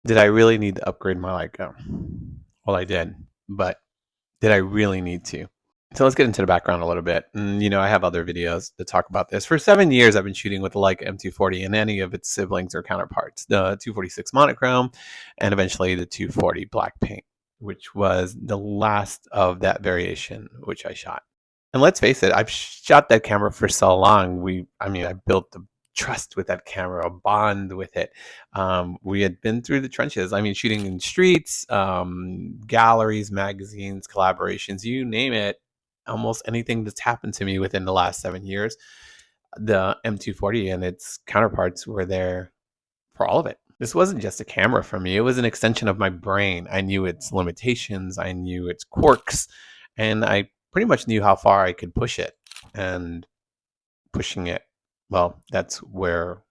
Did I really need to upgrade my Leica? Well, I did, but did I really need to? So let's get into the background a little bit. And, I have other videos to talk about this. For 7 years, I've been shooting with the Leica M240 and any of its siblings or counterparts, the 246 monochrome and eventually the 240 black paint, which was the last of that variation which I shot. And let's face it, I've shot that camera for so long. I built the trust with that camera, a bond with it. We had been through the trenches. I mean, shooting in streets, galleries, magazines, collaborations, you name it. Almost anything that's happened to me within the last 7 years, the M240 and its counterparts were there for all of it. This wasn't just a camera for me. It was an extension of my brain. I knew its limitations. I knew its quirks. And I pretty much knew how far I could push it. And pushing it, well, that's where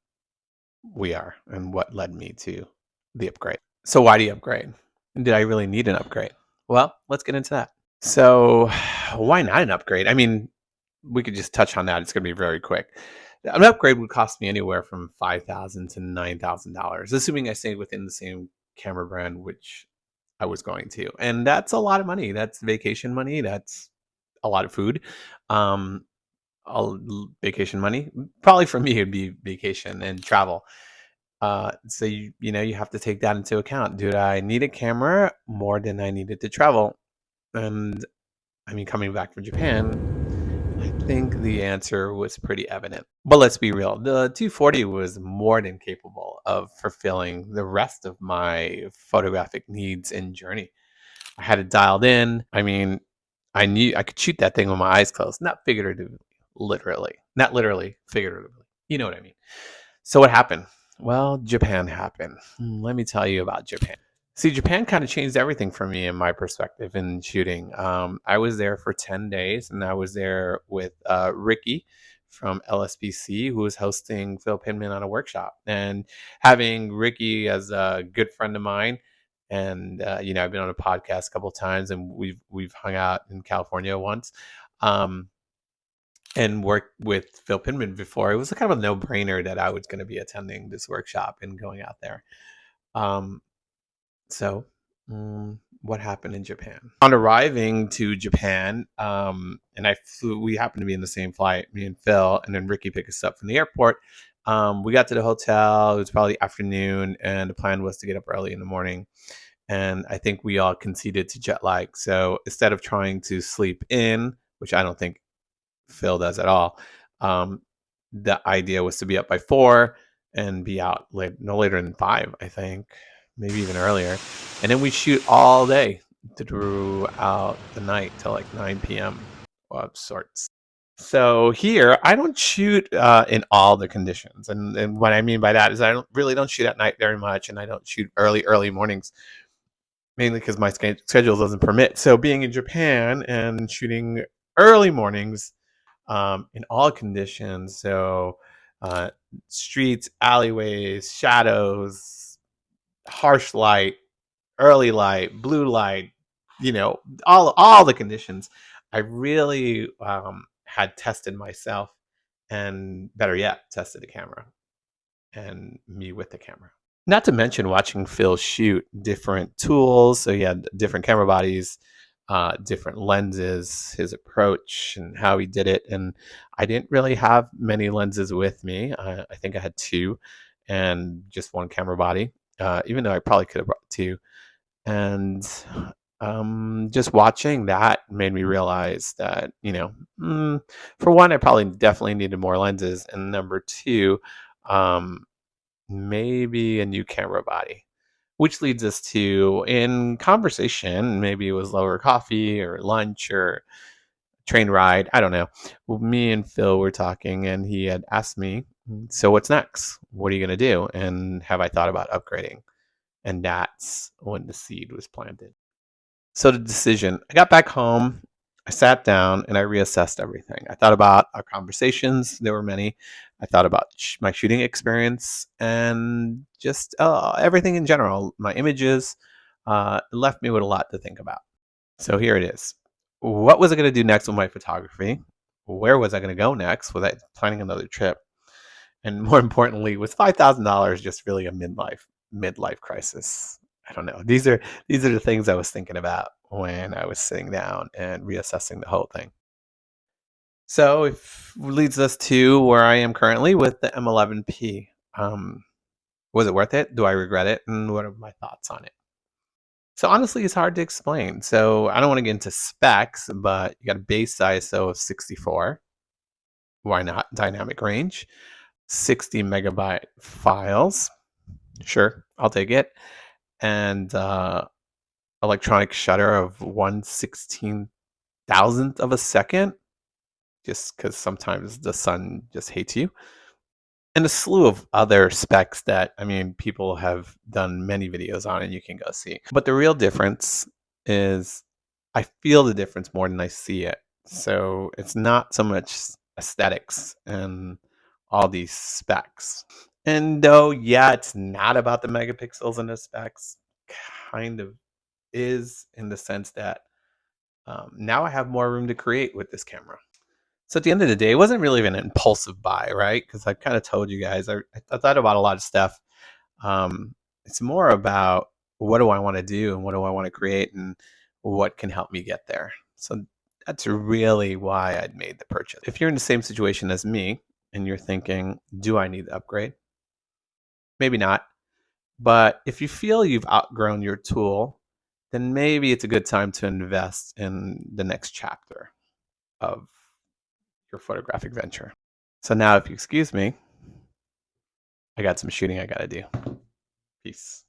we are and what led me to the upgrade. So why do you upgrade? Did I really need an upgrade? Well, let's get into that. So why not an upgrade? I mean, we could just touch on that. It's going to be very quick. An upgrade would cost me anywhere from $5,000 to $9,000, assuming I stayed within the same camera brand, which I was going to. And that's a lot of money. That's vacation money. That's a lot of food. Vacation money. Probably for me, it'd be vacation and travel. So you have to take that into account. Did I need a camera more than I needed to travel? And I mean, coming back from Japan, I think the answer was pretty evident. But let's be real, the 240 was more than capable of fulfilling the rest of my photographic needs and journey. I had it dialed in. I mean, I knew I could shoot that thing with my eyes closed, not figuratively, literally, not literally, figuratively. You know what I mean? So what happened? Well, Japan happened. Let me tell you about Japan. See, Japan kind of changed everything for me in my perspective in shooting. I was there for 10 days and I was there with Ricky from LSPC, who was hosting Phil Pinman on a workshop. And having Ricky as a good friend of mine, and I've been on a podcast a couple of times, and we've hung out in California once, and worked with Phil Pinman before. It was kind of a no-brainer that I was going to be attending this workshop and going out there. So, what happened in Japan? On arriving to Japan, and we happened to be in the same flight, me and Phil, and then Ricky picked us up from the airport. We got to the hotel. It was probably afternoon, and the plan was to get up early in the morning. And I think we all conceded to jet lag. So instead of trying to sleep in, which I don't think Phil does at all, the idea was to be up by 4 and be out no later than 5, I think, maybe even earlier. And then we shoot all day throughout the night till like 9 p.m. of sorts. So here, I don't shoot in all the conditions. And what I mean by that is I don't shoot at night very much, and I don't shoot early mornings, mainly because my schedule doesn't permit. So being in Japan and shooting early mornings in all conditions, so streets, alleyways, shadows, harsh light, early light, blue light, all the conditions. I really had tested myself, and better yet, tested the camera and me with the camera. Not to mention watching Phil shoot different tools. So he had different camera bodies, different lenses, his approach and how he did it. And I didn't really have many lenses with me. I think I had 2 and just one camera body, even though I probably could have brought 2. And just watching that made me realize that, for one, I probably definitely needed more lenses. And number 2, maybe a new camera body, which leads us to, in conversation, maybe it was over coffee or lunch or train ride, I don't know. Well, me and Phil were talking and he had asked me, so what's next? What are you going to do? And have I thought about upgrading? And that's when the seed was planted. So the decision, I got back home, I sat down and I reassessed everything. I thought about our conversations. There were many. I thought about my shooting experience and just everything in general, my images. It left me with a lot to think about. So here it is. What was I going to do next with my photography? Where was I going to go next? Was I planning another trip? And more importantly, was $5,000 just really a midlife midlife crisis. I don't know. These are the things I was thinking about when I was sitting down and reassessing the whole thing. So it leads us to where I am currently with the M11P. Was it worth it? Do I regret it? And what are my thoughts on it? So honestly, it's hard to explain. So I don't want to get into specs, but you got a base ISO of 64. Why not? Dynamic range, 60 megabyte files. Sure, I'll take it. And electronic shutter of 1/16,000th of a second, just because sometimes the sun just hates you. And a slew of other specs that, I mean, people have done many videos on and you can go see. But the real difference is I feel the difference more than I see it. So it's not so much aesthetics and all these specs. And though, yeah, it's not about the megapixels and the specs, kind of is in the sense that now I have more room to create with this camera. So at the end of the day, it wasn't really an impulsive buy, right? Because I kind of told you guys, I thought about a lot of stuff. It's more about what do I want to do and what do I want to create and what can help me get there. So that's really why I'd made the purchase. If you're in the same situation as me and you're thinking, do I need to upgrade? Maybe not. But if you feel you've outgrown your tool, then maybe it's a good time to invest in the next chapter of your photographic venture. So now, if you excuse me, I got some shooting I got to do. Peace.